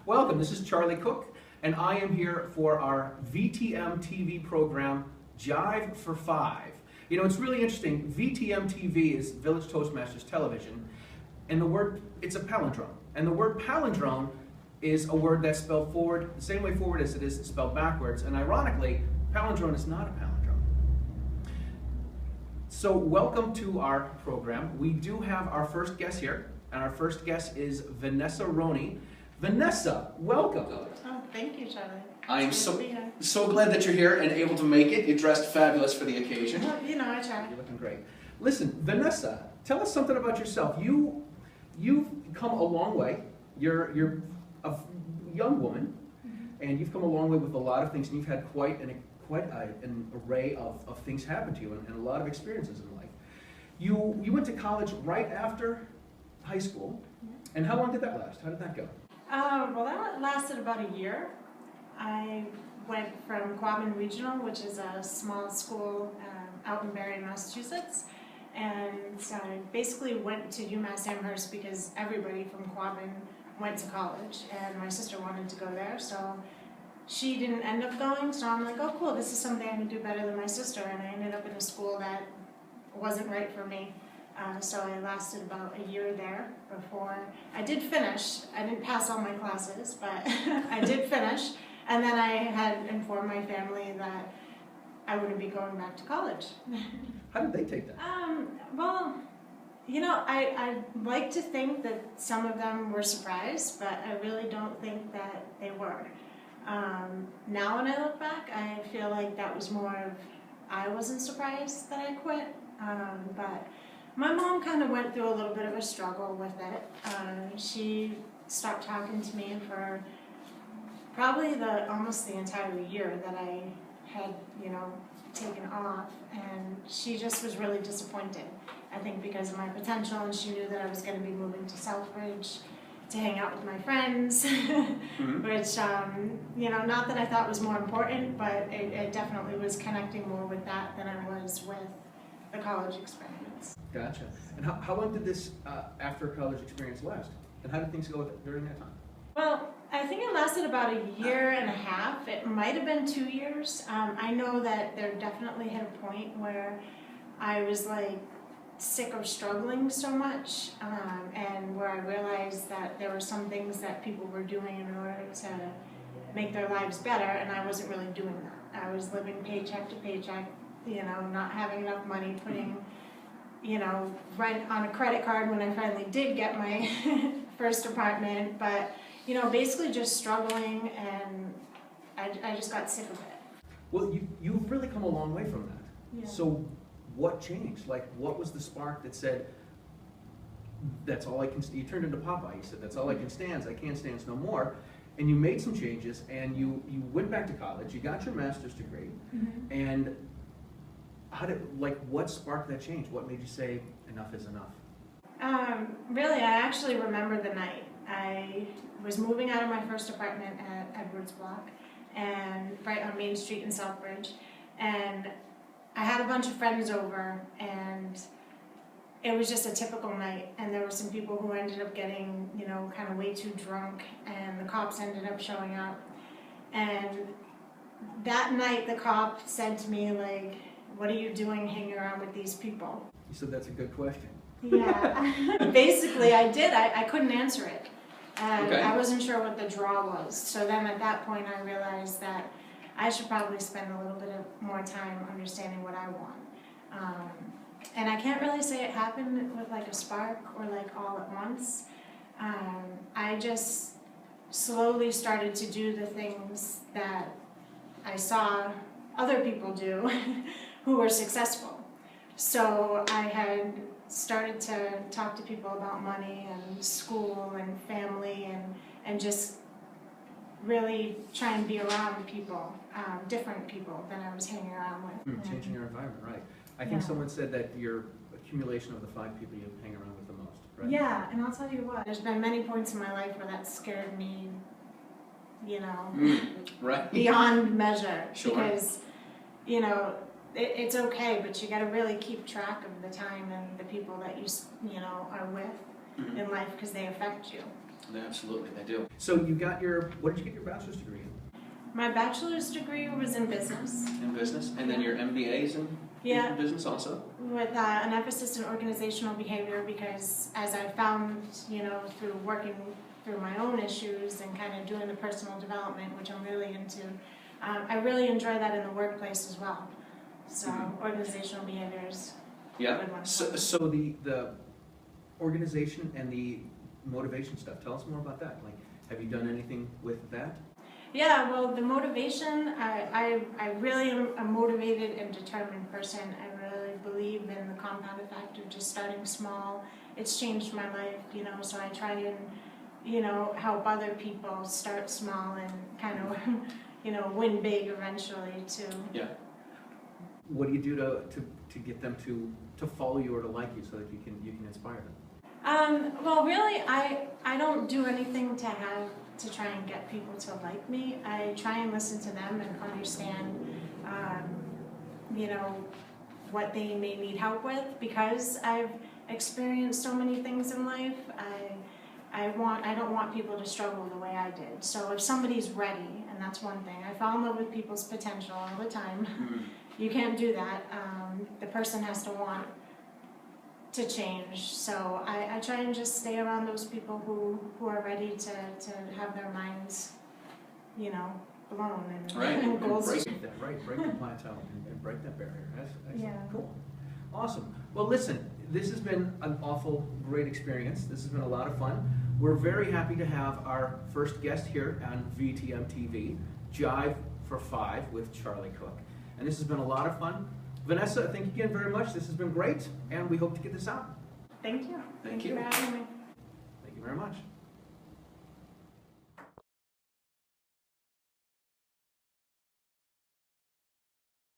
Welcome, this is Charlie Cook, and I am here for our VTM TV program, Jive for Five. You know, it's really interesting. VTM TV is Village Toastmasters Television, and it's a palindrome. And the word palindrome is a word that's spelled forward the same way forward as it is spelled backwards, and ironically, palindrome is not a palindrome. So welcome to our program. We do have our first guest here, and our first guest is Vanessa Roney. Vanessa, welcome. Oh, thank you, Charlie. I am so glad that you're here and able to make it. You dressed fabulous for the occasion. Well, you know, I try. You're looking great. Listen, Vanessa, tell us something about yourself. You've come a long way. You're a young woman, and you've come a long way with a lot of things, and you've had quite an array of things happen to you and a lot of experiences in life. You went to college right after high school, and how long did that last? How did that go? Well, that lasted about a year. I went from Quabbin Regional, which is a small school out in Barre, Massachusetts, and so I basically went to UMass Amherst because everybody from Quabbin went to college, and my sister wanted to go there, so she didn't end up going, so I'm like, oh cool, this is something I can do better than my sister, and I ended up in a school that wasn't right for me. So I lasted about a year there before I did finish. I didn't pass all my classes, but I did finish. And then I had informed my family that I wouldn't be going back to college. How did they take that? Well, you know, I like to think that some of them were surprised, but I really don't think that they were. Now when I look back, I feel like that was more of, I wasn't surprised that I quit, but my mom kind of went through a little bit of a struggle with it. She stopped talking to me for probably almost the entire year that I had, taken off, and she just was really disappointed. I think because of my potential, and she knew that I was going to be moving to Southbridge to hang out with my friends, which, not that I thought was more important, but it definitely was connecting more with that than I was with the college experience. Gotcha. And how long did this after college experience last? And how did things go during that time? Well, I think it lasted about a year and a half. It might have been 2 years. I know that there definitely hit a point where I was like sick of struggling so much, and where I realized that there were some things that people were doing in order to make their lives better, and I wasn't really doing that. I was living paycheck to paycheck, not having enough money, putting rent on a credit card when I finally did get my first apartment, but basically just struggling, and I just got sick of it. Well, you've really come a long way from that. Yeah. So what changed? Like, what was the spark that said, that's all I can, you turned into Popeye, you said, that's all I can stand, I can't stand no more, and you made some changes, and you went back to college, you got your master's degree, and what sparked that change? What made you say, enough is enough? Really, I actually remember the night. I was moving out of my first apartment at Edwards Block, and right on Main Street in Southbridge, and I had a bunch of friends over, and it was just a typical night, and there were some people who ended up getting, kind of way too drunk, and the cops ended up showing up, and that night the cop said to me, like, what are you doing hanging around with these people? You said that's a good question. Yeah, basically I did. I couldn't answer it. Okay. I wasn't sure what the draw was. So then at that point I realized that I should probably spend a little bit more time understanding what I want. And I can't really say it happened with like a spark or like all at once. I just slowly started to do the things that I saw other people do who were successful. So I had started to talk to people about money and school and family, and just really try and be around people, different people than I was hanging around with. Changing your environment, right. I think someone said that your accumulation of the 5 people you hang around with the most, right? Yeah, and I'll tell you what, there's been many points in my life where that scared me, right. beyond measure. Sure. Because, it's okay, but you got to really keep track of the time and the people that you are with in life, because they affect you. Absolutely, they do. So you got what did you get your bachelor's degree in? My bachelor's degree was in business. In business, and then your MBA's in business also? With an emphasis in organizational behavior, because as I found, through working through my own issues and kind of doing the personal development, which I'm really into, I really enjoy that in the workplace as well. So organizational behaviors. Yeah. So the organization and the motivation stuff. Tell us more about that. Like, have you done anything with that? Yeah, well, the motivation, I really am a motivated and determined person. I really believe in the compound effect of just starting small. It's changed my life, so I try and, help other people start small and kind of, win big eventually too. Yeah. What do you do to get them to follow you or to like you so that you can inspire them? Well, really, I don't do anything to try and get people to like me. I try and listen to them and understand, what they may need help with, because I've experienced so many things in life. I don't want people to struggle the way I did. So if somebody's ready, and that's one thing, I fall in love with people's potential all the time. You can't do that. The person has to want to change. So I try and just stay around those people who are ready to have their minds, blown and goals. Break the plateau and break that barrier. That's cool. Awesome. Well, listen, this has been an awful great experience. This has been a lot of fun. We're very happy to have our first guest here on VTM TV, Jive for 5 with Charlie Cook. And this has been a lot of fun. Vanessa, thank you again very much. This has been great, and we hope to get this out. Thank you. Thank you for having me. Thank you very much.